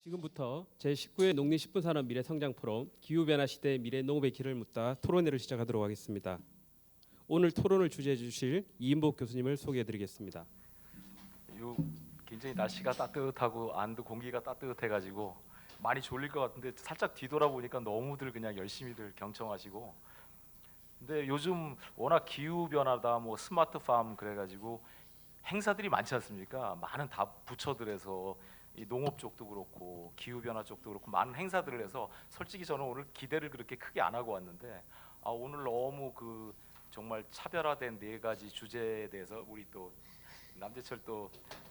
지금부터 제19회 농림 10분 산업 미래 성장 포럼 기후변화 시대의 미래 농업의 길을 묻다 토론회를 시작하도록 하겠습니다. 오늘 토론을 주재해 주실 이인복 교수님을 소개해 드리겠습니다. 굉장히 날씨가 따뜻하고 안도 공기가 따뜻해가지고 많이 졸릴 것 같은데 살짝 뒤돌아보니까 너무들 그냥 열심히들 경청하시고, 근데 요즘 워낙 기후 변화다 뭐 스마트팜 그래가지고 행사들이 많지 않습니까? 많은 다 부처들에서 이 농업 쪽도 그렇고 기후 변화 쪽도 그렇고 많은 행사들을 해서 솔직히 저는 오늘 기대를 그렇게 크게 안 하고 왔는데, 오늘 너무 정말 차별화된 네 가지 주제에 대해서 우리 또 남재철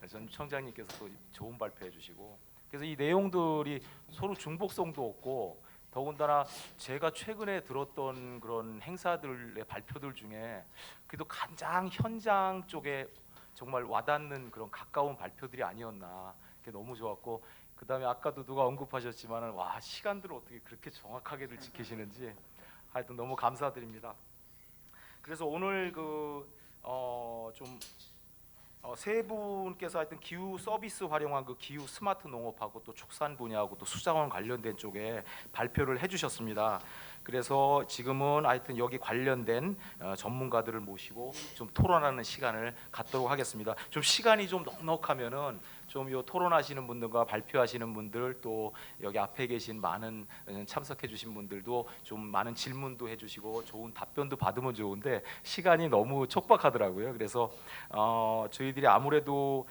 전 청장님께서 또 좋은 발표해 주시고, 그래서 이 내용들이 서로 중복성도 없고, 더군다나 제가 최근에 들었던 그런 행사들의 발표들 중에 그래도 가장 현장 쪽에 정말 와닿는 그런 가까운 발표들이 아니었나, 그게 너무 좋았고, 그 다음에 아까도 누가 언급하셨지만은 와, 시간들을 어떻게 그렇게 정확하게들 지키시는지 하여튼 너무 감사드립니다. 그래서 오늘 세 분께서 하여튼 기후 서비스 활용한 기후 스마트 농업하고 또 축산 분야하고 또 수자원 관련된 쪽에 발표를 해주셨습니다. 그래서 지금은 하여튼 여기 관련된 전문가들을 모시고 좀 토론하는 시간을 갖도록 하겠습니다. 좀 시간이 좀 넉넉하면은 좀 요 토론하시는 분들과 발표하시는 분들, 또 여기 앞에 계신 많은 참석해 주신 분들도 좀 많은 질문도 해주시고 좋은 답변도 받으면 좋은데 시간이 너무 촉박하더라고요. 그래서 저희들이 아무래도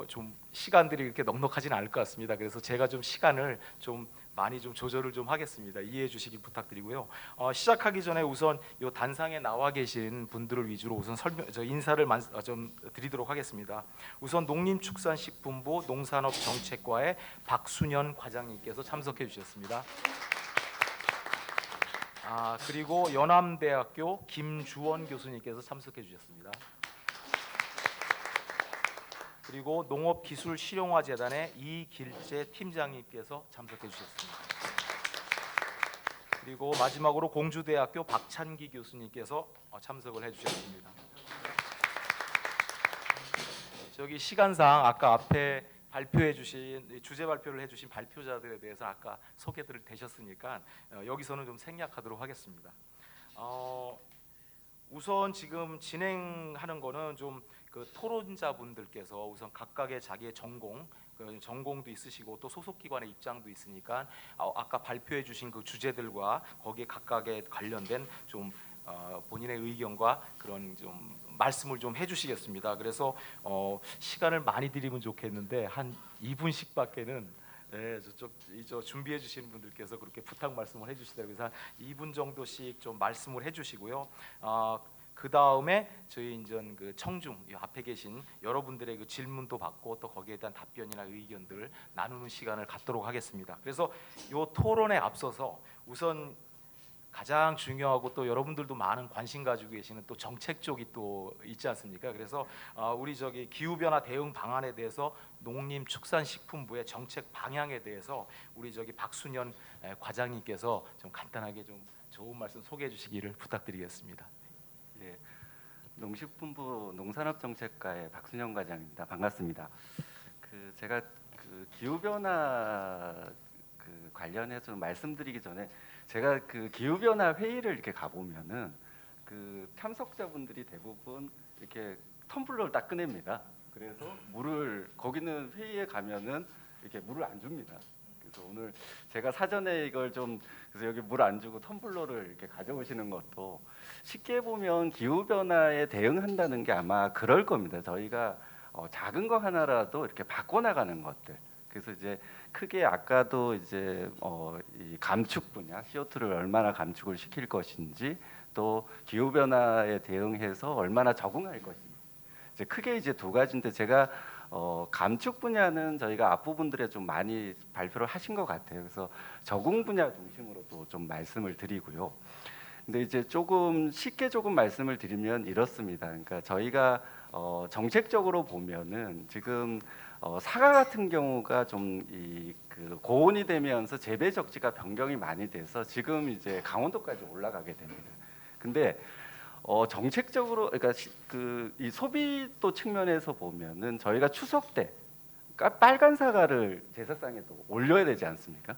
좀 시간들이 이렇게 넉넉하지는 않을 것 같습니다. 그래서 제가 좀 시간을 좀 많이 좀 조절을 좀 하겠습니다. 이해해 주시기 부탁드리고요. 시작하기 전에 우선 요 단상에 나와 계신 분들을 위주로 우선 인사를 좀 드리도록 하겠습니다. 우선 농림축산식품부 농산업정책과의 박순현 과장님께서 참석해 주셨습니다. 그리고 연암대학교 김주원 교수님께서 참석해 주셨습니다. 그리고 농업기술실용화재단의 이길재 팀장님께서 참석해 주셨습니다. 그리고 마지막으로 공주대학교 박찬기 교수님께서 참석을 해주셨습니다. 저기 시간상 아까 앞에 발표해 주신 주제 발표를 해주신 발표자들에 대해서 아까 소개들 되셨으니까 여기서는 좀 생략하도록 하겠습니다. 우선 지금 진행하는 거는 좀 토론자분들께서 우선 각각의 자기의 전공도 있으시고 또 소속 기관의 입장도 있으니까 아까 발표해 주신 주제들과 거기에 각각의 관련된 좀 본인의 의견과 그런 좀 말씀을 좀 해주시겠습니다. 그래서 시간을 많이 드리면 좋겠는데 한 2분씩밖에는 저쪽 준비해 주시는 분들께서 그렇게 부탁 말씀을 해주시더라고요. 그래서 2분 정도씩 좀 말씀을 해주시고요. 그 다음에 저희 인전 청중 앞에 계신 여러분들의 질문도 받고 또 거기에 대한 답변이나 의견들을 나누는 시간을 갖도록 하겠습니다. 그래서 이 토론에 앞서서 우선 가장 중요하고 또 여러분들도 많은 관심 가지고 계시는 또 정책 쪽이 또 있지 않습니까? 그래서 우리 기후 변화 대응 방안에 대해서 농림축산식품부의 정책 방향에 대해서 우리 박순현 과장님께서 좀 간단하게 좀 좋은 말씀 소개해 주시기를 부탁드리겠습니다. 예, 농식품부 농산업정책과의 박순현 과장입니다. 반갑습니다. 제가 기후 변화 관련해서 좀 말씀드리기 전에 제가 기후 변화 회의를 이렇게 가 보면은 참석자분들이 대부분 이렇게 텀블러를 딱 꺼냅니다. 그래서 거기는 회의에 가면은 이렇게 물을 안 줍니다. 그래서 오늘 제가 사전에 이걸 그래서 여기 물 안 주고 텀블러를 이렇게 가져오시는 것도 쉽게 보면 기후 변화에 대응한다는 게 아마 그럴 겁니다. 저희가 작은 거 하나라도 이렇게 바꿔나가는 것들. 그래서 이제 크게 아까도 이제 이 감축 분야 CO2를 얼마나 감축을 시킬 것인지, 또 기후 변화에 대응해서 얼마나 적응할 것인지, 이제 크게 이제 두 가지인데, 제가 감축 분야는 저희가 앞부분들에 좀 많이 발표를 하신 것 같아요. 그래서 적응 분야 중심으로도 좀 말씀을 드리고요. 근데 이제 쉽게 말씀을 드리면 이렇습니다. 그러니까 저희가 정책적으로 보면은 지금 사과 같은 경우가 고온이 되면서 재배 적지가 변경이 많이 돼서 지금 이제 강원도까지 올라가게 됩니다. 근데 정책적으로, 그러니까 이 소비도 측면에서 보면은 저희가 추석 때 빨간 사과를 제사상에도 올려야 되지 않습니까?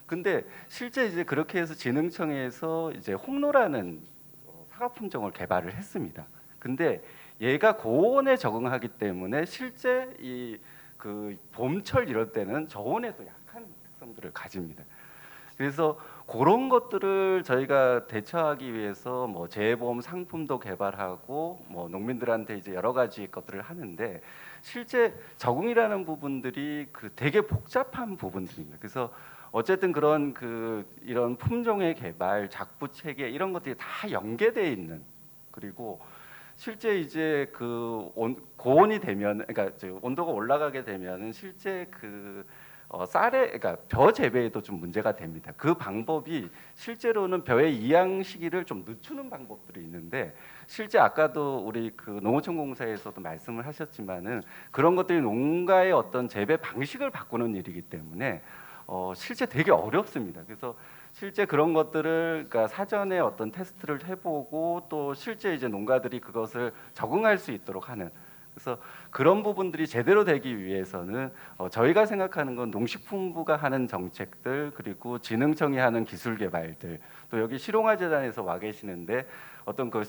근데 실제 이제 그렇게 해서 진흥청에서 이제 홍로라는 사과 품종을 개발을 했습니다. 근데 얘가 고온에 적응하기 때문에 실제 이 그 봄철 이럴 때는 저온에도 약한 특성들을 가집니다. 그래서 그런 것들을 저희가 대처하기 위해서 뭐 재보험 상품도 개발하고 뭐 농민들한테 이제 여러 가지 것들을 하는데 실제 적응이라는 부분들이 그 되게 복잡한 부분들입니다. 그래서 어쨌든 그런 그 이런 품종의 개발, 작부 체계 이런 것들이 다 연계되어 있는, 그리고 실제 이제 그 고온이 되면, 그러니까 온도가 올라가게 되면은 실제 그 쌀에, 그러니까 벼 재배에도 좀 문제가 됩니다. 그 방법이 실제로는 벼의 이양 시기를 좀 늦추는 방법들이 있는데, 실제 아까도 우리 그 농어촌공사에서도 말씀을 하셨지만은 그런 것들이 농가의 어떤 재배 방식을 바꾸는 일이기 때문에 실제 되게 어렵습니다. 그래서 실제 그런 것들을, 그러니까 사전에 어떤 테스트를 해보고 또 실제 이제 농가들이 그것을 적응할 수 있도록 하는, 그래서 그런 부분들이 제대로 되기 위해서는 저희가 생각하는 건 농식품부가 하는 정책들, 그리고 진흥청이 하는 기술 개발들, 또 여기 실용화재단에서 와 계시는데 어떤 그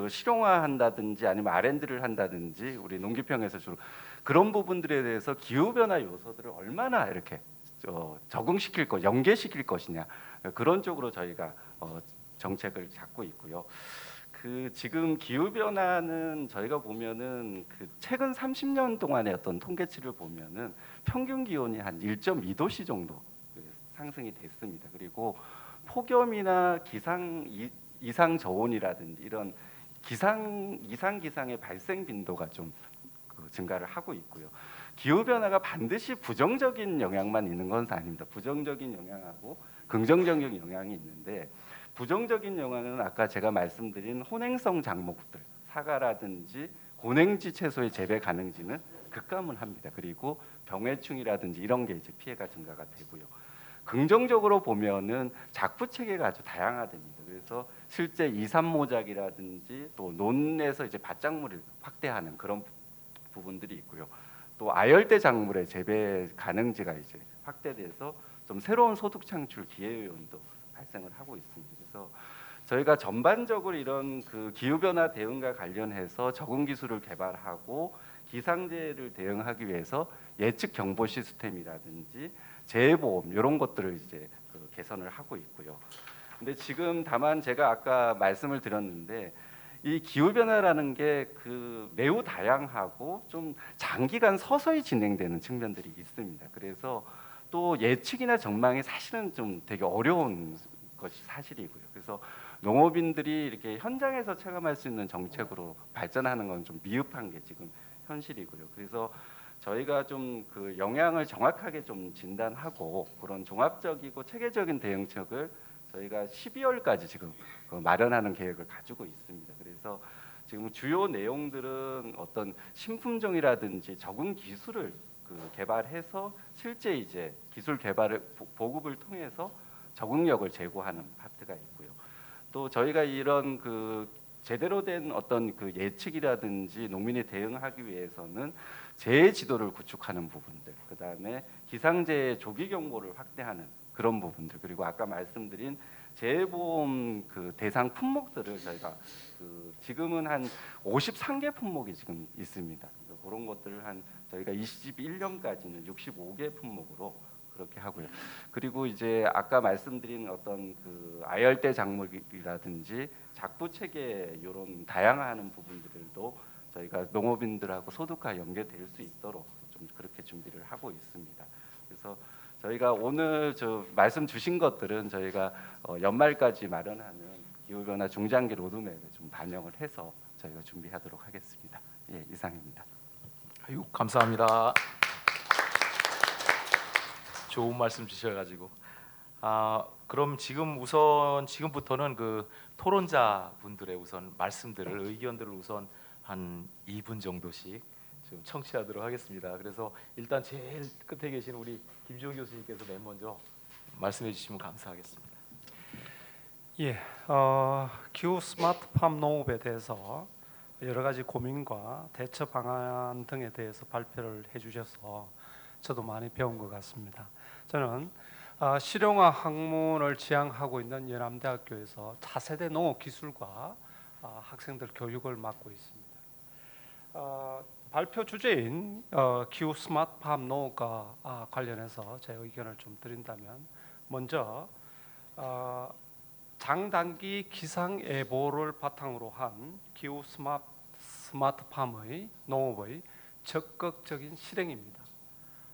실용화한다든지 아니면 R&D를 한다든지 우리 농기평에서 주로 그런 부분들에 대해서 기후 변화 요소들을 얼마나 이렇게 적응시킬 것, 연계시킬 것이냐, 그런 쪽으로 저희가 정책을 잡고 있고요. 그 지금 기후 변화는 저희가 보면은 그 최근 30년 동안의 어떤 통계치를 보면은 평균 기온이 한 1.2도씨 정도 상승이 됐습니다. 그리고 폭염이나 이상 저온이라든지 이런 이상 기상의 발생 빈도가 좀 증가를 하고 있고요. 기후 변화가 반드시 부정적인 영향만 있는 건 아닙니다. 부정적인 영향하고 긍정적인 영향이 있는데, 부정적인 영향은 아까 제가 말씀드린 혼행성 작목들, 사과라든지 고냉지 채소의 재배 가능지는 급감을 합니다. 그리고 병해충이라든지 이런 게 이제 피해가 증가가 되고요. 긍정적으로 보면은 작부 체계가 아주 다양화됩니다. 그래서 실제 이산모작이라든지 또 논에서 이제 밭작물을 확대하는 그런 부분들이 있고요. 또 아열대 작물의 재배 가능지가 이제 확대돼서 좀 새로운 소득 창출 기회 요인도 발생을 하고 있습니다. 그래서 저희가 전반적으로 이런 그 기후 변화 대응과 관련해서 적응 기술을 개발하고 기상재해를 대응하기 위해서 예측 경보 시스템이라든지 재해보험 이런 것들을 이제 개선을 하고 있고요. 근데 지금 다만 제가 아까 말씀을 드렸는데 이 기후 변화라는 게 그 매우 다양하고 좀 장기간 서서히 진행되는 측면들이 있습니다. 그래서 또 예측이나 전망이 사실은 좀 되게 어려운 것이 사실이고요. 그래서 농업인들이 이렇게 현장에서 체감할 수 있는 정책으로 발전하는 건 좀 미흡한 게 지금 현실이고요. 그래서 저희가 좀 그 영향을 정확하게 좀 진단하고 그런 종합적이고 체계적인 대응책을 저희가 12월까지 지금 마련하는 계획을 가지고 있습니다. 그래서 지금 주요 내용들은 어떤 신품종이라든지 적응 기술을 개발해서 실제 이제 기술 개발을 보급을 통해서 적응력을 제고하는 파트가 있고요. 또 저희가 이런 그 제대로 된 어떤 그 예측이라든지 농민이 대응하기 위해서는 재해 지도를 구축하는 부분들, 그다음에 기상재해 조기 경보를 확대하는 그런 부분들, 그리고 아까 말씀드린 재해보험 그 대상 품목들을 저희가 지금은 한 53개 품목이 지금 있습니다. 그런 것들을 한 저희가 21년까지는 65개 품목으로 그렇게 하고요. 그리고 이제 아까 말씀드린 어떤 그 아열대 작물이라든지 작부 체계 이런 다양한 부분들도 저희가 농업인들하고 소득과 연계될 수 있도록 좀 그렇게 준비를 하고 있습니다. 그래서 저희가 오늘 말씀 주신 것들은 저희가 연말까지 마련하는 기후변화 중장기 로드맵에 좀 반영을 해서 저희가 준비하도록 하겠습니다. 예, 이상입니다. 아유, 감사합니다. 좋은 말씀 주셔가지고 그럼 지금부터는 그 토론자 분들의 우선 말씀들을, 의견들을 우선 한 2분 정도씩 좀 청취하도록 하겠습니다. 그래서 일단 제일 끝에 계신 우리 김지훈 교수님께서 맨 먼저 말씀해 주시면 감사하겠습니다. 예, 기후 스마트팜 농업에 대해서 여러 가지 고민과 대처 방안 등에 대해서 발표를 해주셔서 저도 많이 배운 것 같습니다. 저는 실용화 학문을 지향하고 있는 연암대학교에서 차세대 농업기술과 학생들 교육을 맡고 있습니다. 발표 주제인 기후 스마트팜 농업과 관련해서 제 의견을 좀 드린다면, 먼저 장단기 기상예보를 바탕으로 한 기후 스마트팜의 농업의 적극적인 실행입니다.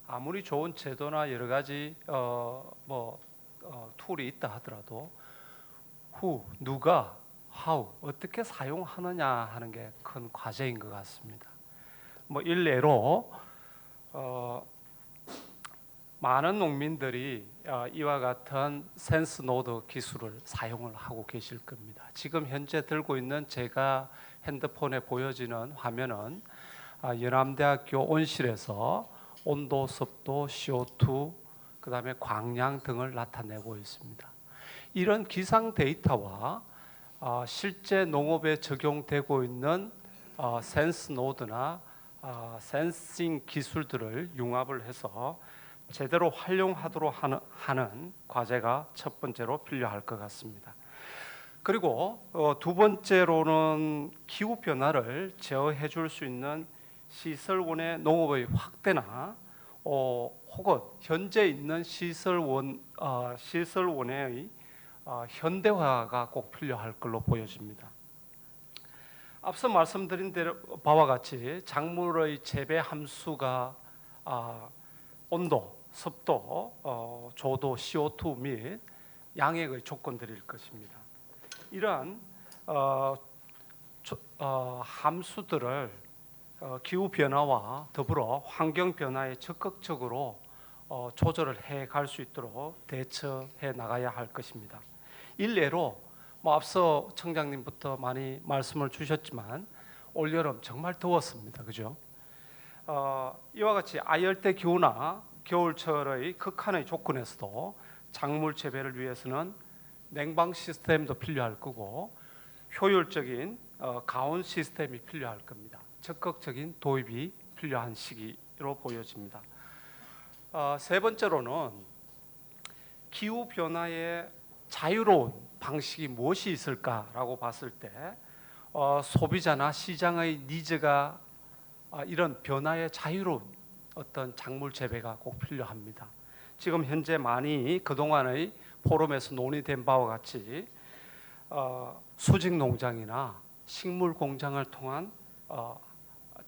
아무리 좋은 제도나 여러 가지 툴이 있다 하더라도 누가, how, 어떻게 사용하느냐 하는 게 큰 과제인 것 같습니다. 일례로 많은 농민들이 이와 같은 센스 노드 기술을 사용을 하고 계실 겁니다. 지금 현재 들고 있는 제가 핸드폰에 보여지는 화면은 연암대학교 온실에서 온도, 습도, CO2, 그다음에 광량 등을 나타내고 있습니다. 이런 기상 데이터와 실제 농업에 적용되고 있는 센스 노드나 센싱 기술들을 융합을 해서 제대로 활용하도록 하는 과제가 첫 번째로 필요할 것 같습니다. 그리고 두 번째로는 기후 변화를 제어해 줄 수 있는 시설원의 농업의 확대나 혹은 현재 있는 시설원의 현대화가 꼭 필요할 걸로 보여집니다. 앞서 말씀드린 바와 같이 작물의 재배 함수가 온도, 습도, 조도, CO2 및 양액의 조건들일 것입니다. 이러한 함수들을 기후 변화와 더불어 환경 변화에 적극적으로 조절을 해갈 수 있도록 대처해 나가야 할 것입니다. 일례로 앞서 청장님부터 많이 말씀을 주셨지만 올여름 정말 더웠습니다. 그죠? 이와 같이 아열대 기후나 겨울철의 극한의 조건에서도 작물 재배를 위해서는 냉방 시스템도 필요할 거고 효율적인 가온 시스템이 필요할 겁니다. 적극적인 도입이 필요한 시기로 보여집니다. 세 번째로는 기후 변화의 자유로운 방식이 무엇이 있을까라고 봤을 때 소비자나 시장의 니즈가 이런 변화의 자유로운 어떤 작물 재배가 꼭 필요합니다. 지금 현재 많이 그동안의 포럼에서 논의된 바와 같이 수직 농장이나 식물 공장을 통한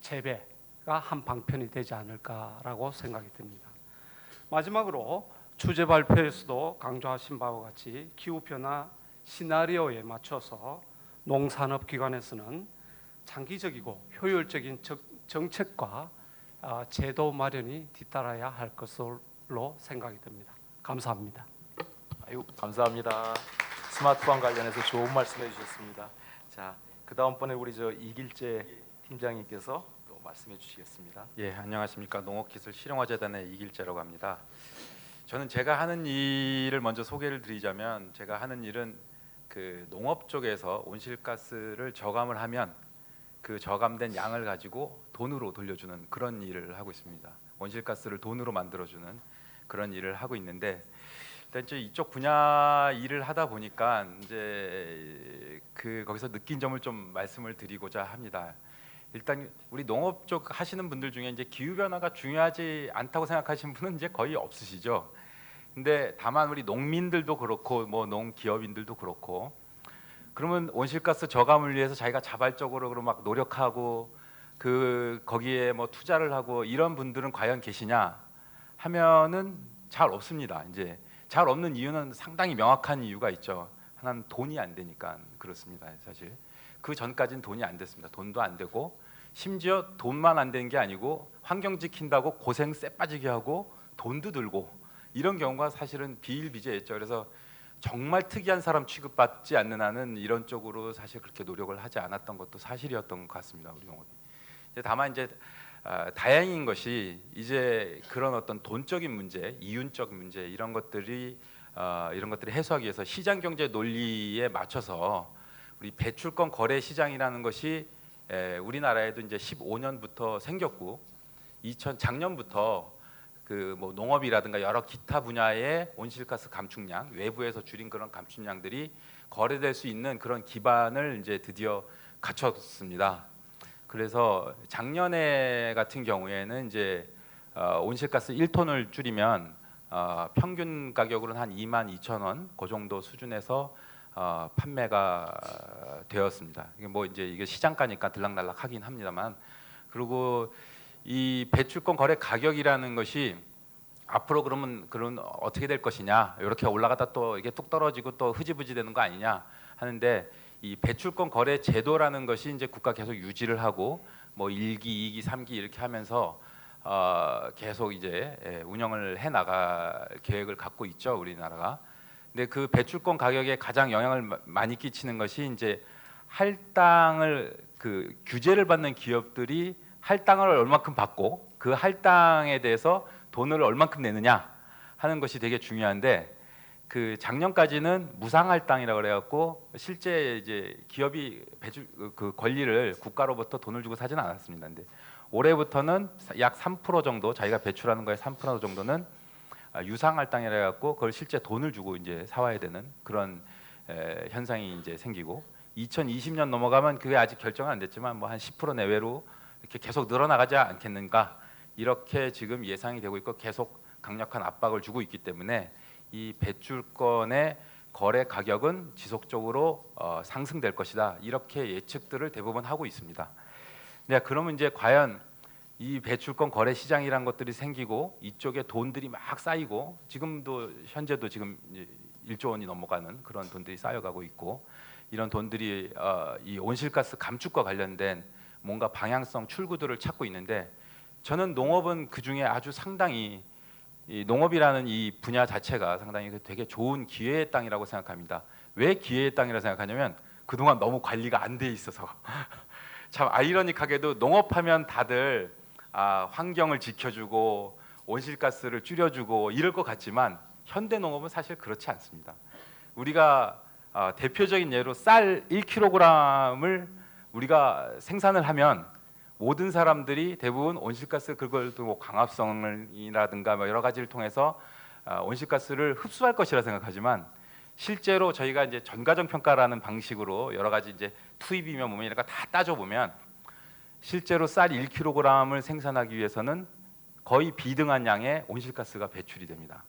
재배가 한 방편이 되지 않을까라고 생각이 듭니다. 마지막으로 주제 발표에서도 강조하신 바와 같이 기후 변화 시나리오에 맞춰서 농산업 기관에서는 장기적이고 효율적인 정책과 제도 마련이 뒤따라야 할 것으로 생각이 듭니다. 감사합니다. 감사합니다. 스마트팜 관련해서 좋은 말씀해 주셨습니다. 자, 그 다음번에 우리 이길재 팀장님께서 또 말씀해 주시겠습니다. 예, 안녕하십니까. 농업기술 실용화재단의 이길재라고 합니다. 저는 제가 하는 일을 먼저 소개를 드리자면, 제가 하는 일은 그 농업 쪽에서 온실가스를 저감을 하면 그 저감된 양을 가지고 돈으로 돌려주는 그런 일을 하고 있습니다. 온실가스를 돈으로 만들어주는 그런 일을 하고 있는데, 일단 이제 이쪽 분야 일을 하다 보니까 이제 거기서 느낀 점을 좀 말씀을 드리고자 합니다. 일단 우리 농업 쪽 하시는 분들 중에 이제 기후 변화가 중요하지 않다고 생각하시는 분은 이제 거의 없으시죠. 근데 다만 우리 농민들도 그렇고 농기업인들도 그렇고, 그러면 온실가스 저감을 위해서 자기가 자발적으로 막 노력하고 거기에 투자를 하고 이런 분들은 과연 계시냐 하면은 잘 없습니다. 이제 잘 없는 이유는 상당히 명확한 이유가 있죠. 하나는 돈이 안 되니까 그렇습니다. 사실 그 전까지는 돈이 안 됐습니다. 돈도 안 되고, 심지어 돈만 안 되는 게 아니고 환경 지킨다고 고생 쎄 빠지게 하고 돈도 들고, 이런 경우가 사실은 비일비재했죠. 그래서 정말 특이한 사람 취급받지 않는 한은 이런 쪽으로 사실 그렇게 노력을 하지 않았던 것도 사실이었던 것 같습니다. 우리 농업이. 다만 이제 다행인 것이 이제 그런 어떤 돈적인 문제, 이윤적 문제 이런 것들을 해소하기 위해서 시장 경제 논리에 맞춰서 우리 배출권 거래 시장이라는 것이 우리나라에도 이제 15년부터 생겼고 작년부터 그 뭐 농업이라든가 여러 기타 분야의 온실가스 감축량, 외부에서 줄인 그런 감축량들이 거래될 수 있는 그런 기반을 이제 드디어 갖췄습니다. 그래서 작년에 같은 경우에는 이제 온실가스 1톤을 줄이면 평균 가격으로는 한 22,000원 그 정도 수준에서 판매가 되었습니다. 이게 뭐 이제 이게 시장가니까 들락날락하긴 합니다만, 그리고 이 배출권 거래 가격이라는 것이 앞으로 그런 어떻게 될 것이냐, 이렇게 올라가다 또 이게 뚝 떨어지고 또 흐지부지 되는 거 아니냐 하는데, 이 배출권 거래 제도라는 것이 이제 국가 계속 유지를 하고 뭐 1기, 2기, 3기 이렇게 하면서 계속 이제 운영을 해 나갈 계획을 갖고 있죠, 우리나라가. 근데 그 배출권 가격에 가장 영향을 많이 끼치는 것이 이제 할당을 그 규제를 받는 기업들이 할당을 얼마큼 받고 그 할당에 대해서 돈을 얼마큼 내느냐 하는 것이 되게 중요한데, 그 작년까지는 무상할당이라고 그래갖고 실제 이제 기업이 그 권리를 국가로부터 돈을 주고 사지는 않았습니다. 근데 올해부터는 약 3% 정도, 자기가 배출하는 거에 3% 정도는 유상할당이라 해갖고 그걸 실제 돈을 주고 이제 사와야 되는 그런 현상이 이제 생기고, 2020년 넘어가면 그게 아직 결정은 안 됐지만 뭐 한 10% 내외로 이렇게 계속 늘어나가지 않겠는가, 이렇게 지금 예상이 되고 있고 계속 강력한 압박을 주고 있기 때문에 이 배출권의 거래 가격은 지속적으로 상승될 것이다, 이렇게 예측들을 대부분 하고 있습니다. 네, 그러면 이제 과연 이 배출권 거래 시장이란 것들이 생기고 이쪽에 돈들이 막 쌓이고, 지금도 현재도 지금 1조 원이 넘어가는 그런 돈들이 쌓여가고 있고, 이런 돈들이 이 온실가스 감축과 관련된 뭔가 방향성 출구들을 찾고 있는데, 저는 농업은 그 중에 아주 상당히 이 농업이라는 이 분야 자체가 상당히 되게 좋은 기회의 땅이라고 생각합니다. 왜 기회의 땅이라고 생각하냐면 그동안 너무 관리가 안 돼 있어서 참 아이러니하게도 농업하면 다들 환경을 지켜주고 온실가스를 줄여주고 이럴 것 같지만 현대 농업은 사실 그렇지 않습니다. 우리가 대표적인 예로 쌀 1kg을 우리가 생산을 하면 모든 사람들이 대부분 온실가스 그걸 또 광합성이라든가 뭐 여러 가지를 통해서 온실가스를 흡수할 것이라 생각하지만, 실제로 저희가 이제 전가정 평가라는 방식으로 여러 가지 이제 투입이면 뭐면 이런 거 다 따져 보면 실제로 쌀 1kg을 생산하기 위해서는 거의 비등한 양의 온실가스가 배출이 됩니다.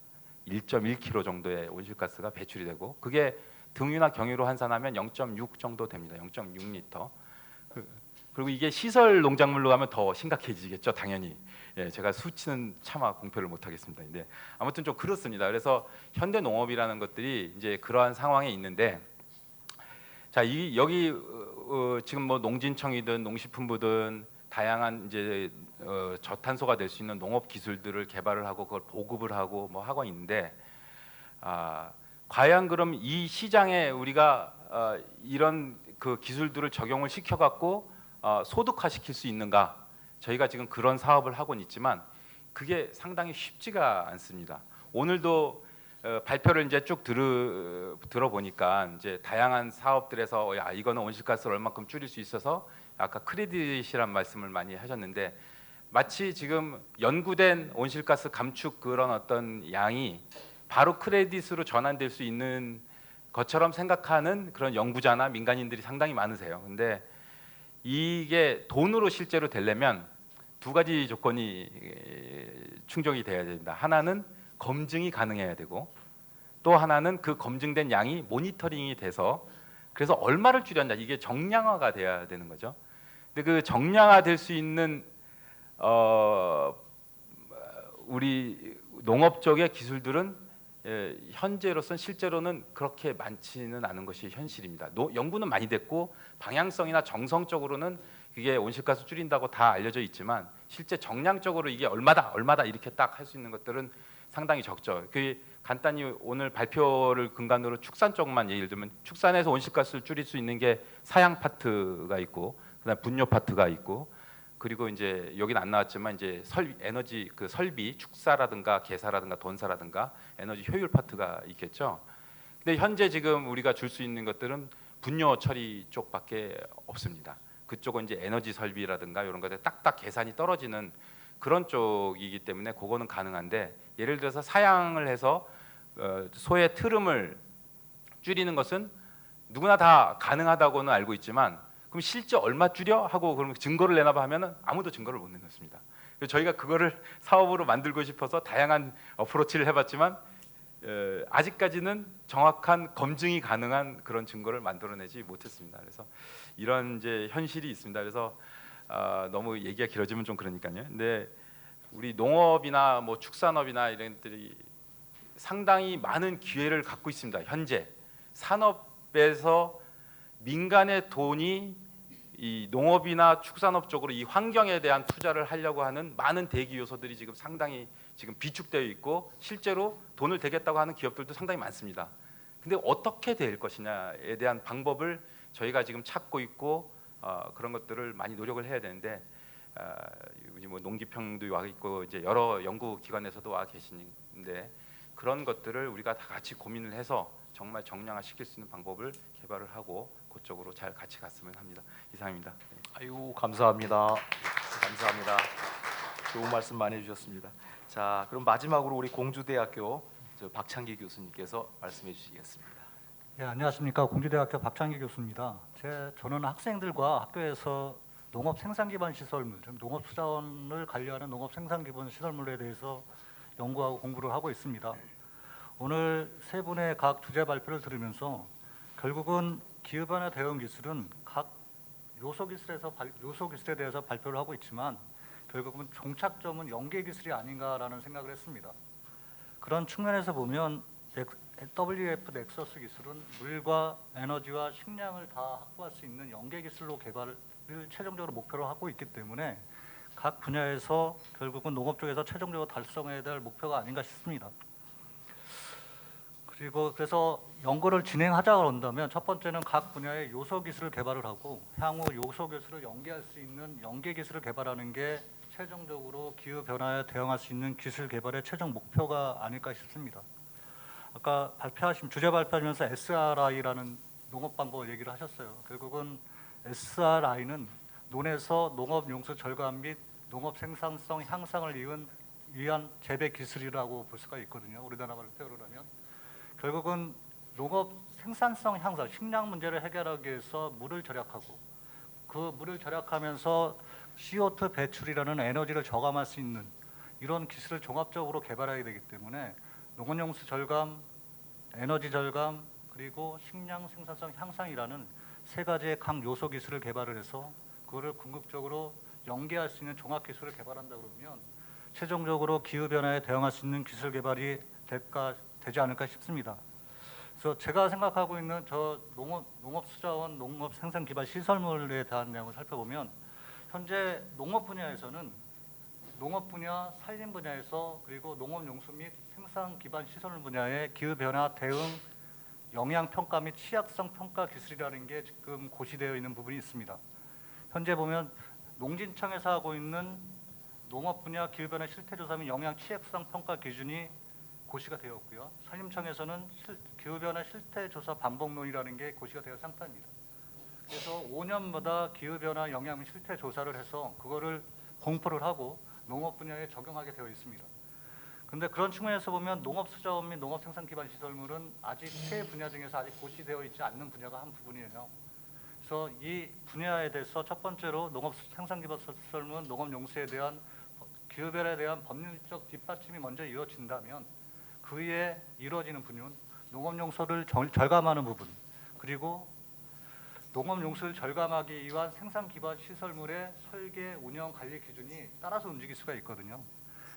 1.1kg 정도의 온실가스가 배출이 되고, 그게 등유나 경유로 환산하면 0.6 정도 됩니다. 0.6리터. 그리고 이게 시설 농작물로 가면 더 심각해지겠죠, 당연히. 예, 제가 수치는 차마 공표를 못 하겠습니다. 근데 아무튼 좀 그렇습니다. 그래서 현대 농업이라는 것들이 이제 그러한 상황에 있는데, 자, 여기 지금 뭐 농진청이든 농식품부든 다양한 이제 저탄소가 될 수 있는 농업 기술들을 개발을 하고 그걸 보급을 하고 뭐 하고 있는데, 과연 그럼 이 시장에 우리가 이런 그 기술들을 적용을 시켜갖고 소득화 시킬 수 있는가? 저희가 지금 그런 사업을 하고는 있지만 그게 상당히 쉽지가 않습니다. 오늘도 발표를 이제 쭉 들어보니까 이제 다양한 사업들에서 야, 이거는 온실가스를 얼마큼 줄일 수 있어서 아까 크레딧이란 말씀을 많이 하셨는데, 마치 지금 연구된 온실가스 감축 그런 어떤 양이 바로 크레딧으로 전환될 수 있는 것처럼 생각하는 그런 연구자나 민간인들이 상당히 많으세요. 근데 이게 돈으로 실제로 되려면 두 가지 조건이 충족이 돼야 됩니다. 하나는 검증이 가능해야 되고, 또 하나는 그 검증된 양이 모니터링이 돼서 그래서 얼마를 줄였냐, 이게 정량화가 돼야 되는 거죠. 근데 그 정량화될 수 있는 우리 농업 쪽의 기술들은 현재로서는 실제로는 그렇게 많지는 않은 것이 현실입니다. 연구는 많이 됐고 방향성이나 정성적으로는 그게 온실가스 줄인다고 다 알려져 있지만 실제 정량적으로 이게 얼마다 이렇게 딱 할 수 있는 것들은 상당히 적죠. 그 간단히 오늘 발표를 근간으로 축산 쪽만 예를 들면, 축산에서 온실가스를 줄일 수 있는 게 사양 파트가 있고, 그다음 분뇨 파트가 있고, 그리고 이제 여기는 안 나왔지만 이제 에너지 그 설비, 축사라든가 개사라든가 돈사라든가 에너지 효율 파트가 있겠죠. 근데 현재 지금 우리가 줄 수 있는 것들은 분뇨 처리 쪽밖에 없습니다. 그쪽은 이제 에너지 설비라든가 이런 것에 딱딱 계산이 떨어지는 그런 쪽이기 때문에 그거는 가능한데, 예를 들어서 사양을 해서 소의 트름을 줄이는 것은 누구나 다 가능하다고는 알고 있지만, 그럼 실제 얼마 줄여 하고 그러면 증거를 내놔봐 하면은 아무도 증거를 못 내놓습니다. 그래서 저희가 그거를 사업으로 만들고 싶어서 다양한 어프로치를 해봤지만 아직까지는 정확한 검증이 가능한 그런 증거를 만들어내지 못했습니다. 그래서 이런 이제 현실이 있습니다. 그래서 너무 얘기가 길어지면 좀 그러니까요. 근데 우리 농업이나 뭐 축산업이나 이런 것들이 상당히 많은 기회를 갖고 있습니다. 현재 산업에서 민간의 돈이 이 농업이나 축산업 쪽으로 이 환경에 대한 투자를 하려고 하는 많은 대기 요소들이 지금 상당히 지금 비축되어 있고, 실제로 돈을 대겠다고 하는 기업들도 상당히 많습니다. 근데 어떻게 될 것이냐에 대한 방법을 저희가 지금 찾고 있고 그런 것들을 많이 노력을 해야 되는데, 뭐 농기평도 와 있고 이제 여러 연구 기관에서도 와 계시는데, 그런 것들을 우리가 다 같이 고민을 해서 정말 정량화시킬 수 있는 방법을 개발을 하고 그쪽으로 잘 같이 갔으면 합니다. 이상입니다. 아유, 감사합니다. 감사합니다. 좋은 말씀 많이 해주셨습니다. 자, 그럼 마지막으로 우리 공주대학교 박창기 교수님께서 말씀해 주시겠습니다. 네, 안녕하십니까. 공주대학교 박창기 교수입니다. 저는 학생들과 학교에서 농업 생산 기반 시설물, 농업 수자원을 관리하는 농업 생산 기반 시설물에 대해서 연구하고 공부를 하고 있습니다. 오늘 세 분의 각 주제 발표를 들으면서 결국은 기후변화 대응 기술은 각 요소 기술에 대해서 발표를 하고 있지만 결국은 종착점은 연계 기술이 아닌가라는 생각을 했습니다. 그런 측면에서 보면 WF 넥서스 기술은 물과 에너지와 식량을 다 확보할 수 있는 연계 기술로 개발을 최종적으로 목표로 하고 있기 때문에 각 분야에서 결국은 농업 쪽에서 최종적으로 달성해야 될 목표가 아닌가 싶습니다. 그래서 연구를 진행하자 그런다면 첫 번째는 각 분야의 요소 기술을 개발을 하고 향후 요소 기술을 연계할 수 있는 연계 기술을 개발하는 게 최종적으로 기후 변화에 대응할 수 있는 기술 개발의 최종 목표가 아닐까 싶습니다. 아까 주제 발표하면서 SRI라는 농업 방법을 얘기를 하셨어요. 결국은 SRI는 논에서 농업 용수 절감 및 농업 생산성 향상을 위한 재배 기술이라고 볼 수가 있거든요. 우리나라 말로 표현을 하면 결국은 농업 생산성 향상, 식량 문제를 해결하기 위해서 물을 절약하고 그 물을 절약하면서 CO2 배출이라는 에너지를 저감할 수 있는 이런 기술을 종합적으로 개발해야 되기 때문에 농업용수 절감, 에너지 절감, 그리고 식량 생산성 향상이라는 세 가지의 각 요소 기술을 개발을 해서 그거를 궁극적으로 연계할 수 있는 종합 기술을 개발한다 그러면 최종적으로 기후 변화에 대응할 수 있는 기술 개발이 되지 않을까 싶습니다. 그래서 제가 생각하고 있는 농업 수자원, 농업 생산 기반 시설물에 대한 내용을 살펴보면 현재 농업 분야에서는 농업 분야, 산림 분야에서 그리고 농업 용수 및 생산 기반 시설물 분야의 기후 변화 대응 영향 평가 및 취약성 평가 기술이라는 게 지금 고시되어 있는 부분이 있습니다. 현재 보면 농진청에서 하고 있는 농업 분야 기후 변화 실태 조사 및 영향 취약성 평가 기준이 고시가 되었고요. 산림청에서는 기후 변화 실태 조사 반복론이라는 게 고시가 되어 상태입니다. 그래서 5년마다 기후 변화 영향 및 실태 조사를 해서 그거를 공표를 하고 농업 분야에 적용하게 되어 있습니다. 그런데 그런 측면에서 보면 농업 수자원 및 농업 생산 기반 시설물은 아직 세 분야 중에서 아직 고시되어 있지 않는 분야가 한 부분이에요. 그래서 이 분야에 대해서 첫 번째로 농업 생산 기반 시설물, 농업 용수에 대한 기후 변화에 대한 법률적 뒷받침이 먼저 이루어진다면 그 위에 이루어지는 분야는 농업 용수를 절감하는 부분, 그리고 농업 용수를 절감하기 위한 생산 기반 시설물의 설계, 운영, 관리 기준이 따라서 움직일 수가 있거든요.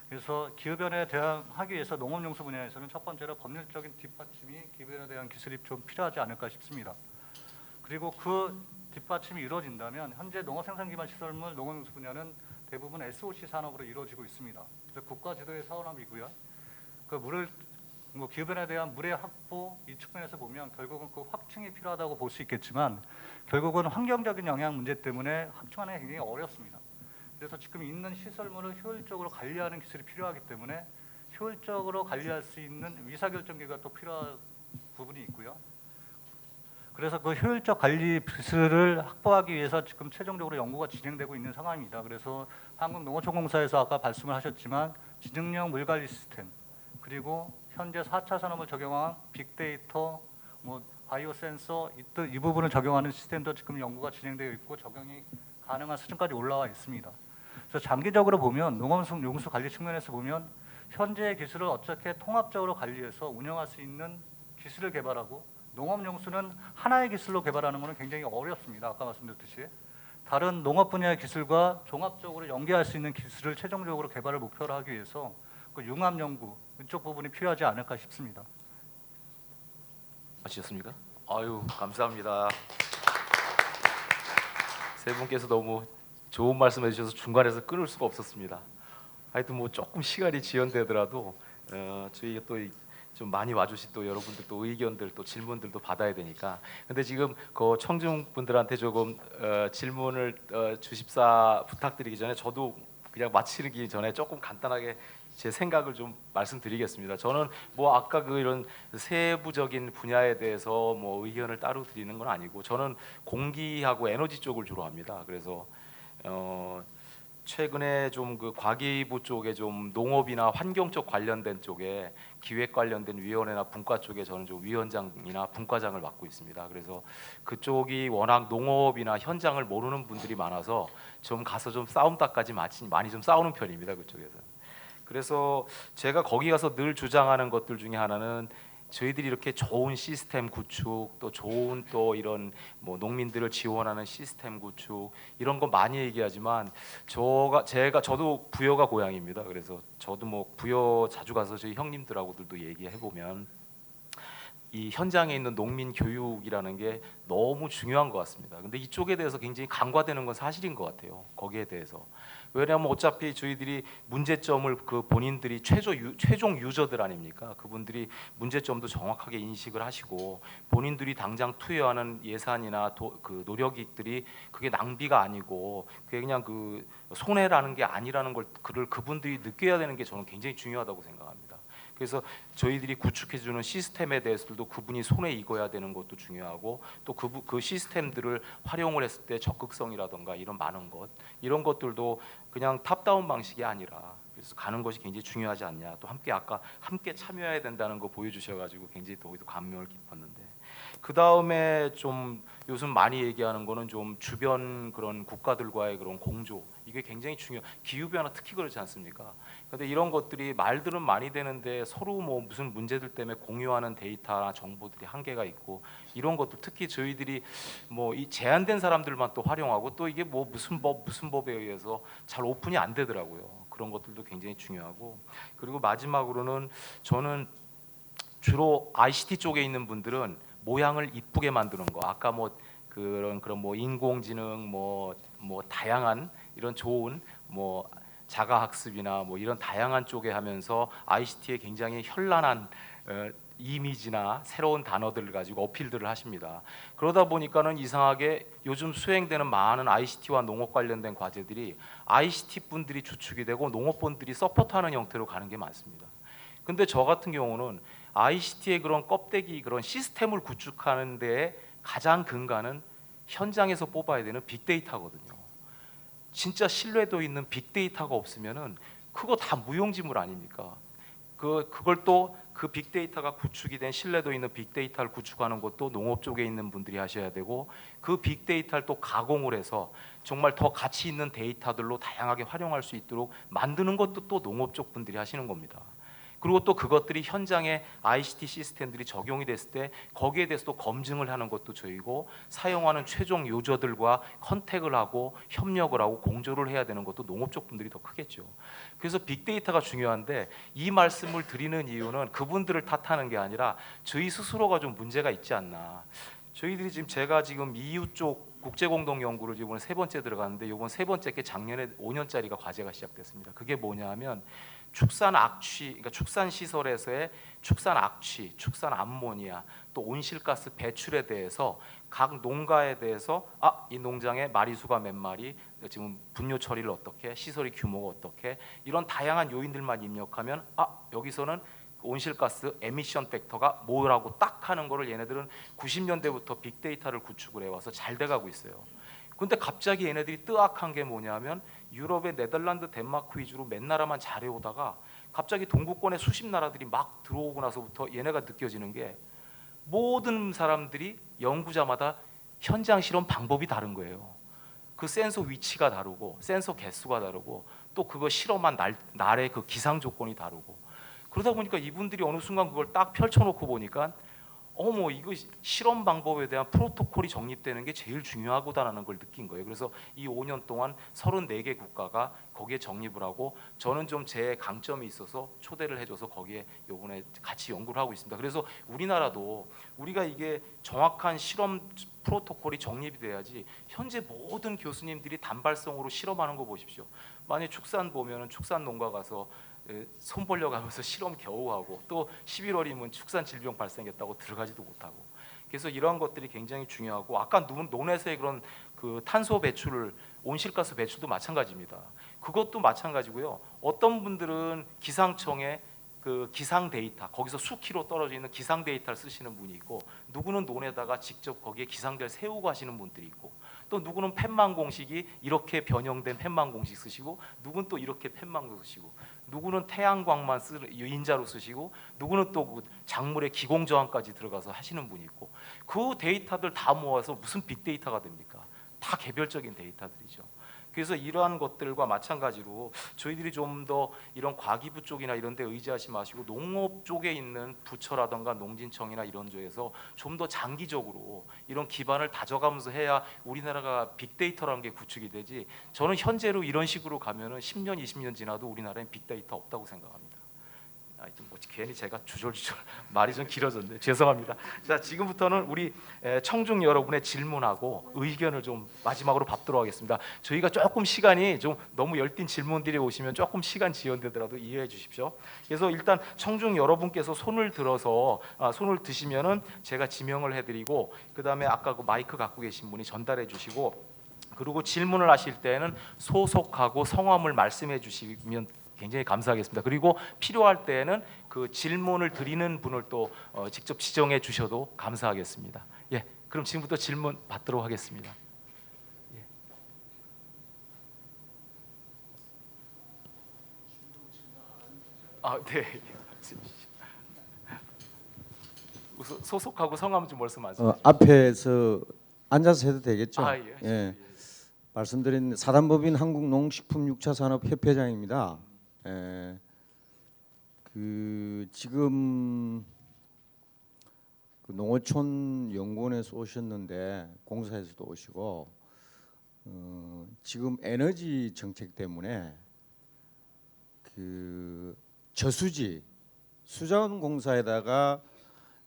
그래서 기후 변화에 대응하기 위해서 농업 용수 분야에서는 첫 번째로 법률적인 뒷받침이 기후 변화에 대한 기술이 좀 필요하지 않을까 싶습니다. 그리고 그 뒷받침이 이루어진다면 현재 농업 생산 기반 시설물, 농업 용수 분야는 대부분 SOC 산업으로 이루어지고 있습니다. 그래서 국가 주도의 산업이고요. 기후 변화에 대한 물의 확보 이 측면에서 보면 결국은 그 확충이 필요하다고 볼 수 있겠지만 결국은 환경적인 영향 문제 때문에 확충하는 게 굉장히 어렵습니다. 그래서 지금 있는 시설물을 효율적으로 관리하는 기술이 필요하기 때문에 효율적으로 관리할 수 있는 의사결정기가 또 필요한 부분이 있고요. 그래서 그 효율적 관리 기술을 확보하기 위해서 지금 최종적으로 연구가 진행되고 있는 상황입니다. 그래서 한국농어촌공사에서 아까 말씀을 하셨지만 지능형 물관리 시스템, 그리고 현재 4차 산업을 적용한 빅데이터, 바이오 센서 이 부분을 적용하는 시스템도 지금 연구가 진행되어 있고 적용이 가능한 수준까지 올라와 있습니다. 그래서 장기적으로 보면 농업용수 관리 측면에서 보면 현재의 기술을 어떻게 통합적으로 관리해서 운영할 수 있는 기술을 개발하고, 농업용수는 하나의 기술로 개발하는 것은 굉장히 어렵습니다. 아까 말씀드렸듯이 다른 농업 분야의 기술과 종합적으로 연계할 수 있는 기술을 최종적으로 개발을 목표로 하기 위해서 그 융합 연구 이쪽 부분이 필요하지 않을까 싶습니다. 아시겠습니까? 아유, 감사합니다. 세 분께서 너무 좋은 말씀해 주셔서 중간에서 끊을 수가 없었습니다. 하여튼 뭐 조금 시간이 지연되더라도 저희가 또 좀 많이 와주신 또 여러분들 또 의견들 또 질문들도 받아야 되니까. 근데 지금 그 청중 분들한테 조금 질문을 주십사 부탁드리기 전에 저도 그냥 마치기 전에 조금 간단하게 제 생각을 좀 말씀드리겠습니다. 저는 뭐 아까 그 이런 세부적인 분야에 대해서 뭐 의견을 따로 드리는 건 아니고, 저는 공기하고 에너지 쪽을 주로 합니다. 그래서 최근에 좀 그 과기부 쪽에 좀 농업이나 환경 쪽 관련된 쪽에 기획 관련된 위원회나 분과 쪽에 저는 좀 위원장이나 분과장을 맡고 있습니다. 그래서 그쪽이 워낙 농업이나 현장을 모르는 분들이 많아서 좀 가서 좀 싸움닭까지 많이 좀 싸우는 편입니다. 그쪽에서. 그래서 제가 거기 가서 늘 주장하는 것들 중에 하나는 저희들이 이렇게 좋은 시스템 구축, 또 좋은 또 이런 뭐 농민들을 지원하는 시스템 구축 이런 거 많이 얘기하지만 저도 부여가 고향입니다. 그래서 저도 뭐 부여 자주 가서 저희 형님들하고들도 얘기해 보면 이 현장에 있는 농민 교육이라는 게 너무 중요한 것 같습니다. 근데 이쪽에 대해서 굉장히 간과되는 건 사실인 것 같아요. 거기에 대해서. 왜냐하면 어차피 저희들이 문제점을 그 본인들이 최종 유저들 아닙니까? 그분들이 문제점도 정확하게 인식을 하시고 본인들이 당장 투여하는 예산이나 그 노력들이 그게 낭비가 아니고 그게 그냥 그 손해라는 게 아니라는 걸 그분들이 느껴야 되는 게 저는 굉장히 중요하다고 생각합니다. 그래서 저희들이 구축해주는 시스템에 대해서도 그분이 손에 익어야 되는 것도 중요하고, 또 그 시스템들을 활용을 했을 때 적극성이라던가 이런 많은 것, 이런 것들도 그냥 탑다운 방식이 아니라 그래서 가는 것이 굉장히 중요하지 않냐. 또 함께 참여해야 된다는 거 보여주셔가지고 굉장히 더 감명을 깊었는데, 그 다음에 좀 요즘 많이 얘기하는 거는 좀 주변 그런 국가들과의 그런 공조, 이게 굉장히 기후 변화 특히 그렇지 않습니까? 근데 이런 것들이 말들은 많이 되는데 서로 뭐 무슨 문제들 때문에 공유하는 데이터나 정보들이 한계가 있고, 이런 것도 특히 저희들이 뭐 이 제한된 사람들만 또 활용하고, 또 이게 뭐 무슨 법에 의해서 잘 오픈이 안 되더라고요. 그런 것들도 굉장히 중요하고, 그리고 마지막으로는 저는 주로 ICT 쪽에 있는 분들은 모양을 이쁘게 만드는 거, 아까 뭐 그런 뭐 인공지능 뭐 다양한 이런 좋은 뭐 자가 학습이나 뭐 이런 다양한 쪽에 하면서 ICT에 굉장히 현란한 이미지나 새로운 단어들을 가지고 어필들을 하십니다. 그러다 보니까는 이상하게 요즘 수행되는 많은 ICT와 농업 관련된 과제들이 ICT 분들이 주축이 되고 농업 분들이 서포트하는 형태로 가는 게 많습니다. 근데 저 같은 경우는 ICT의 그런 껍데기, 그런 시스템을 구축하는 데에 가장 근간은 현장에서 뽑아야 되는 빅데이터거든요. 진짜 신뢰도 있는 빅데이터가 없으면은 그거 다 무용지물 아닙니까? 그걸 또 그 빅데이터가 구축이 된 신뢰도 있는 빅데이터를 구축하는 것도 농업 쪽에 있는 분들이 하셔야 되고, 그 빅데이터를 또 가공을 해서 정말 더 가치 있는 데이터들로 다양하게 활용할 수 있도록 만드는 것도 또 농업 쪽 분들이 하시는 겁니다. 그리고 또 그것들이 현장에 ICT 시스템들이 적용이 됐을 때 거기에 대해서 또 검증을 하는 것도 저희고, 사용하는 최종 유저들과 컨택을 하고 협력을 하고 공조를 해야 되는 것도 농업 쪽 분들이 더 크겠죠. 그래서 빅데이터가 중요한데, 이 말씀을 드리는 이유는 그분들을 탓하는 게 아니라 저희 스스로가 좀 문제가 있지 않나. 저희들이 제가 지금 EU 쪽 국제공동연구를 이번에 3번째 들어갔는데, 이번 3번째 게 작년에 5년짜리가 과제가 시작됐습니다. 그게 뭐냐면 축산 악취, 그러니까 축산 시설에서의 축산 악취, 축산 암모니아, 또 온실가스 배출에 대해서 각 농가에 대해서 이 농장에 마리수가 몇 마리, 지금 분뇨 처리를 어떻게, 시설의 규모가 어떻게, 이런 다양한 요인들만 입력하면 여기서는 온실가스 에미션 팩터가 뭐라고 딱 하는 거를 얘네들은 90년대부터 빅데이터를 구축을 해와서 잘 돼가고 있어요. 근데 갑자기 얘네들이 뜨악한 게 뭐냐면 유럽의 네덜란드, 덴마크 위주로 몇 나라만 잘해오다가 갑자기 동구권의 수십 나라들이 막 들어오고 나서부터 얘네가 느껴지는 게 모든 사람들이 연구자마다 현장 실험 방법이 다른 거예요. 그 센서 위치가 다르고 센서 개수가 다르고 또 그거 실험한 날의 그 기상 조건이 다르고 그러다 보니까 이분들이 어느 순간 그걸 딱 펼쳐놓고 보니까 어머 이거 실험 방법에 대한 프로토콜이 정립되는 게 제일 중요하구나라는 걸 느낀 거예요. 그래서 이 5년 동안 34개 국가가 거기에 정립을 하고 저는 좀 제 강점이 있어서 초대를 해줘서 거기에 요번에 같이 연구를 하고 있습니다. 그래서 우리나라도 우리가 이게 정확한 실험 프로토콜이 정립이 돼야지 현재 모든 교수님들이 단발성으로 실험하는 거 보십시오. 만약 축산 보면은 축산 농가 가서 손 벌려가면서 실험 겨우 하고 또 11월이면 축산 질병 발생했다고 들어가지도 못하고 그래서 이러한 것들이 굉장히 중요하고 아까 논에서의 그런 그 탄소 배출을 온실가스 배출도 마찬가지입니다. 그것도 마찬가지고요. 어떤 분들은 기상청에 그 기상 데이터 거기서 수키로 떨어져 있는 기상 데이터를 쓰시는 분이 있고 누구는 논에다가 직접 거기에 기상대를 세우고 하시는 분들이 있고 또 누구는 팻망 공식이 이렇게 변형된 팻망 공식 쓰시고 누구는 또 이렇게 팻망 쓰시고 누구는 태양광만 인자로 쓰시고 누구는 또 그 작물의 기공 저항까지 들어가서 하시는 분이 있고 그 데이터들 다 모아서 무슨 빅데이터가 됩니까? 다 개별적인 데이터들이죠. 그래서 이러한 것들과 마찬가지로 저희들이 좀 더 이런 과기부 쪽이나 이런 데 의지하지 마시고 농업 쪽에 있는 부처라든가 농진청이나 이런 쪽에서 좀 더 장기적으로 이런 기반을 다져가면서 해야 우리나라가 빅데이터라는 게 구축이 되지 저는 현재로 이런 식으로 가면은 10년, 20년 지나도 우리나라엔 빅데이터 없다고 생각합니다. 하여튼 뭐 괜히 제가 주절주절 말이 좀 길어졌네. 죄송합니다. 자, 지금부터는 우리 청중 여러분의 질문하고 의견을 좀 마지막으로 받도록 하겠습니다. 저희가 조금 시간이 좀 너무 열띤 질문들이 오시면 조금 시간 지연되더라도 이해해 주십시오. 그래서 일단 청중 여러분께서 손을 들어서 손을 드시면은 제가 지명을 해드리고 그 다음에 아까 그 마이크 갖고 계신 분이 전달해 주시고 그리고 질문을 하실 때는 소속하고 성함을 말씀해 주시면 굉장히 감사하겠습니다. 그리고 필요할 때에는 그 질문을 드리는 분을 또 직접 지정해 주셔도 감사하겠습니다. 예, 그럼 지금부터 질문 받도록 하겠습니다. 예. 네. 우선 소속하고 성함 좀 말씀하세요. 앞에서 앉아서 해도 되겠죠? 예. 예. 말씀드린 사단법인 한국농식품육차산업협회장입니다. 그 지금 그 농어촌 연구원에서 오셨는데 공사에서도 오시고 지금 에너지 정책 때문에 그 저수지 수자원공사에다가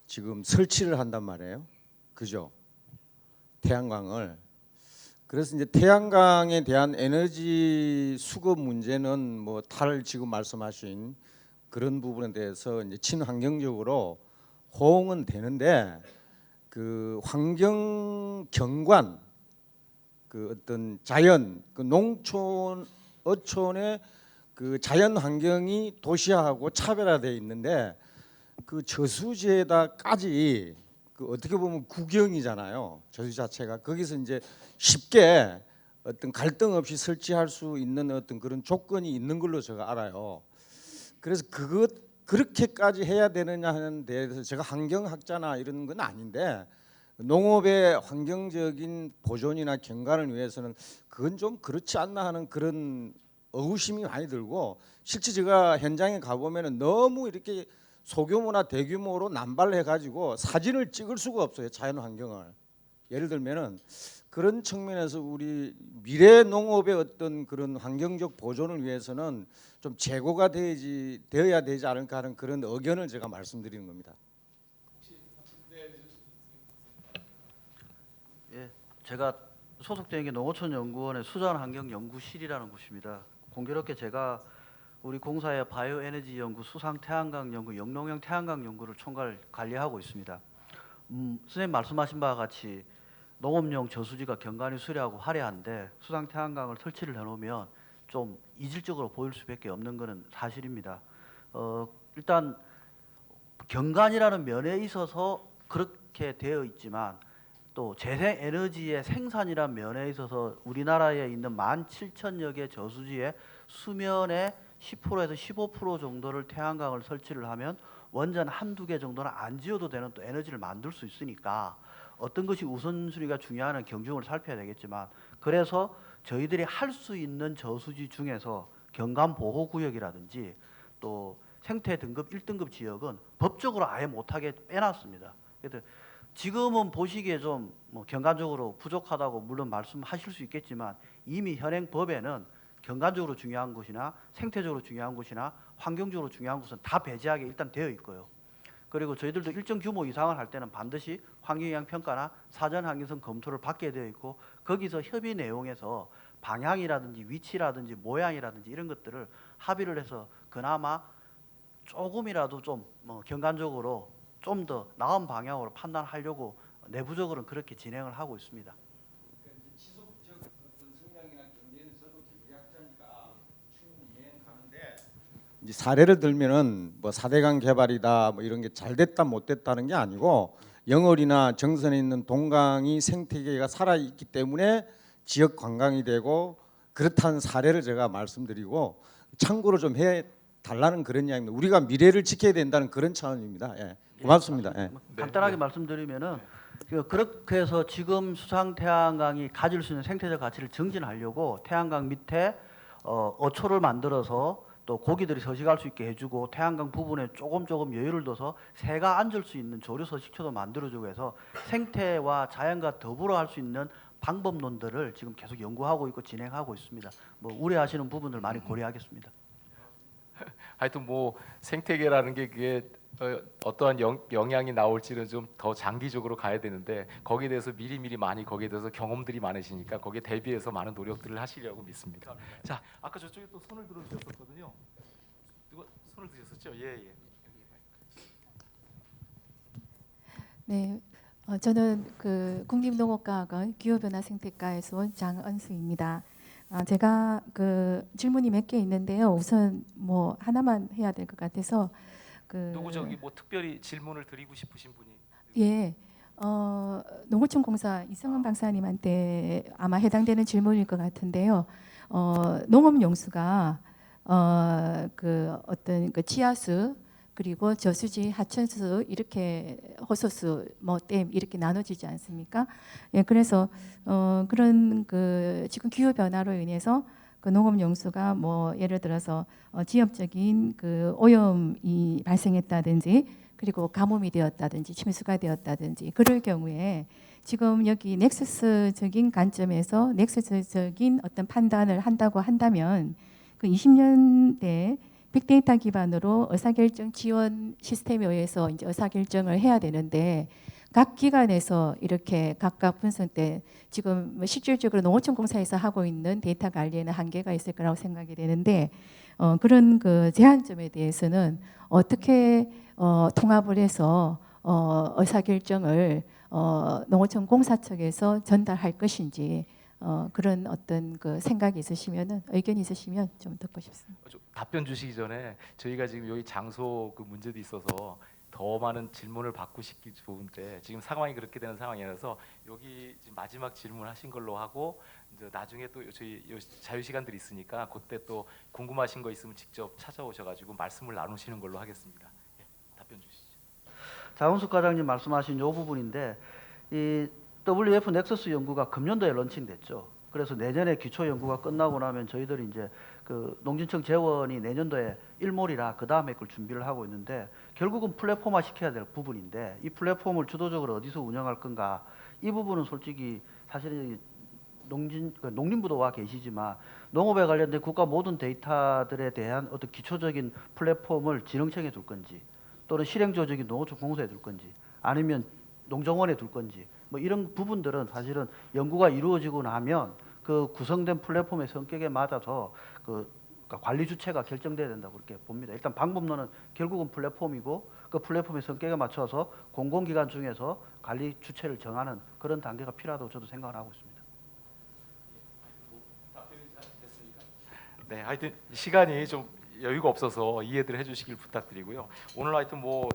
지금 설치를 한단 말이에요. 그죠? 태양광을. 그래서 이제 태양광에 대한 에너지 수급 문제는 뭐 지금 말씀하신 그런 부분에 대해서 이제 친환경적으로 호응은 되는데 그 환경 경관 그 어떤 자연 그 농촌 어촌의 그 자연 환경이 도시화하고 차별화되어 있는데 그 저수지에다까지 그 어떻게 보면 국영이잖아요. 저수지 자체가 거기서 이제 쉽게 어떤 갈등 없이 설치할 수 있는 어떤 그런 조건이 있는 걸로 제가 알아요. 그래서 그렇게까지 해야 되느냐 하는 데에서 제가 환경학자나 이런 건 아닌데 농업의 환경적인 보존이나 경관을 위해서는 그건 좀 그렇지 않나 하는 그런 의구심이 많이 들고 실제 제가 현장에 가보면은 너무 이렇게 소규모나 대규모로 남발해 가지고 사진을 찍을 수가 없어요. 자연 환경을. 예를 들면은 그런 측면에서 우리 미래 농업의 어떤 그런 환경적 보존을 위해서는 좀 재고가 되어야 되지 않을까 하는 그런 의견을 제가 말씀드리는 겁니다. 예, 제가 소속된 게 농어촌연구원의 수자원환경연구실이라는 곳입니다. 공교롭게 제가 우리 공사의 바이오 에너지 연구, 수상 태양광 연구, 영농형 태양광 연구를 총괄 관리하고 있습니다. 선생님 말씀하신 바와 같이 농업용 저수지가 경관이 수려하고 화려한데 수상 태양광을 설치를 해놓으면 좀 이질적으로 보일 수밖에 없는 것은 사실입니다. 일단 경관이라는 면에 있어서 그렇게 되어 있지만 또 재생 에너지의 생산이라는 면에 있어서 우리나라에 있는 17,000여 개 저수지의 수면의 10%에서 15% 정도를 태양광을 설치를 하면 원전 한두 개 정도는 안 지어도 되는 또 에너지를 만들 수 있으니까 어떤 것이 우선순위가 중요한 경중을 살펴야 되겠지만, 그래서 저희들이 할 수 있는 저수지 중에서 경관 보호 구역이라든지 또 생태 등급 1등급 지역은 법적으로 아예 못하게 빼놨습니다. 그래서 지금은 보시기에 좀 뭐 경관적으로 부족하다고 물론 말씀하실 수 있겠지만, 이미 현행 법에는 경관적으로 중요한 곳이나 생태적으로 중요한 곳이나 환경적으로 중요한 곳은 다 배제하게 일단 되어 있고요. 그리고 저희들도 일정 규모 이상을 할 때는 반드시 환경영향 평가나 사전 환경성 검토를 받게 되어 있고, 거기서 협의 내용에서 방향이라든지 위치라든지 모양이라든지 이런 것들을 합의를 해서 그나마 조금이라도 좀 뭐 경관적으로 좀 더 나은 방향으로 판단하려고 내부적으로는 그렇게 진행을 하고 있습니다. 이제 사례를 들면은 뭐 4대강 개발이다 뭐 이런 게 잘 됐다 못 됐다는 게 아니고, 영월이나 정선에 있는 동강이 생태계가 살아 있기 때문에 지역 관광이 되고 그렇다는 사례를 제가 말씀드리고 참고로 좀 해 달라는 그런 이야기입니다. 우리가 미래를 지켜야 된다는 그런 차원입니다. 예. 고맙습니다. 예. 간단하게 말씀드리면은 그렇게 해서 지금 수상 태양광이 가질 수 있는 생태적 가치를 증진하려고 태양광 밑에 어초를 만들어서 또 고기들이 서식할 수 있게 해주고, 태양광 부분에 조금 여유를 둬서 새가 앉을 수 있는 조류 서식처도 만들어주고 해서 생태와 자연과 더불어 할 수 있는 방법론들을 지금 계속 연구하고 있고 진행하고 있습니다. 뭐 우려하시는 부분들 많이 고려하겠습니다. 하여튼 뭐 생태계라는 게 그게 어떠한 영향이 나올지는 좀 더 장기적으로 가야 되는데, 거기에 대해서 미리미리 많이 거기에 대해서 경험들이 많으시니까 거기에 대비해서 많은 노력들을 하시려고 믿습니다. 자, 아까 저쪽에 또 손을 들어주셨었거든요. 누가 손을 드셨었죠? 예. 네, 저는 그 국립농업과학원 기후변화생태과에서 온 장은수입니다. 제가 그 질문이 몇 개 있는데요. 우선 뭐 하나만 해야 될 것 같아서 누구 저기 뭐 특별히 질문을 드리고 싶으신 분이? 예, 농어촌공사 이성은 박사님한테 아마 해당되는 질문일 것 같은데요. 농업용수가 그 어떤 그 지하수 그리고 저수지, 하천수 이렇게 호소수, 뭐 댐 이렇게 나눠지지 않습니까? 예, 그래서 그런 그 지금 기후 변화로 인해서 그 농업용수가 뭐 예를 들어서 지역적인 그 오염이 발생했다든지, 그리고 가뭄이 되었다든지 침수가 되었다든지 그럴 경우에 지금 여기 넥서스적인 관점에서 넥서스적인 어떤 판단을 한다고 한다면 그 20년대 빅데이터 기반으로 의사결정 지원 시스템에 의해서 이제 의사결정을 해야 되는데, 각 기관에서 이렇게 각각 분석 때 지금 실질적으로 농어촌공사에서 하고 있는 데이터 관리에는 한계가 있을 거라고 생각이 되는데, 그런 그 제한점에 대해서는 어떻게 통합을 해서 의사결정을 농어촌공사 측에서 전달할 것인지, 그런 어떤 그 생각이 있으시면은 의견이 있으시면 좀 듣고 싶습니다. 좀 답변 주시기 전에 저희가 지금 여기 장소 그 문제도 있어서 더 많은 질문을 받고 싶기 좋은데 지금 상황이 그렇게 되는 상황이라서 여기 지금 마지막 질문하신 걸로 하고, 이제 나중에 또 저희 자유 시간들이 있으니까 그때 또 궁금하신 거 있으면 직접 찾아오셔가지고 말씀을 나누시는 걸로 하겠습니다. 예, 답변 주시죠. 장훈숙 과장님 말씀하신 이 부분인데, 이 WF 넥서스 연구가 금년도에 런칭됐죠. 그래서 내년에 기초 연구가 끝나고 나면 저희들이 이제 그 농진청 재원이 내년도에 일몰이라 그 다음에 걸 준비를 하고 있는데, 결국은 플랫폼화 시켜야 될 부분인데 이 플랫폼을 주도적으로 어디서 운영할 건가, 이 부분은 솔직히 사실은 농림부도 와 계시지만 농업에 관련된 국가 모든 데이터들에 대한 어떤 기초적인 플랫폼을 진흥청에 둘 건지, 또는 실행조직인 농어촌공사에 둘 건지, 아니면 농정원에 둘 건지, 뭐 이런 부분들은 사실은 연구가 이루어지고 나면 그 구성된 플랫폼의 성격에 맞아서 그 관리 주체가 결정돼야 된다고 그렇게 봅니다. 일단 방법론은 결국은 플랫폼이고, 그 플랫폼의 성격에 맞춰서 공공기관 중에서 관리 주체를 정하는 그런 단계가 필요하다고 저도 생각을 하고 있습니다. 네, 하여튼 시간이 좀 여유가 없어서 이해들 해주시길 부탁드리고요. 오늘 하여튼 뭐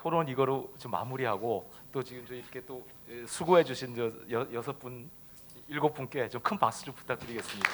토론 이거로 좀 마무리하고 또 지금 저 이렇게 또 수고해 주신 저 6분 7분께 좀 큰 박수 좀 부탁드리겠습니다.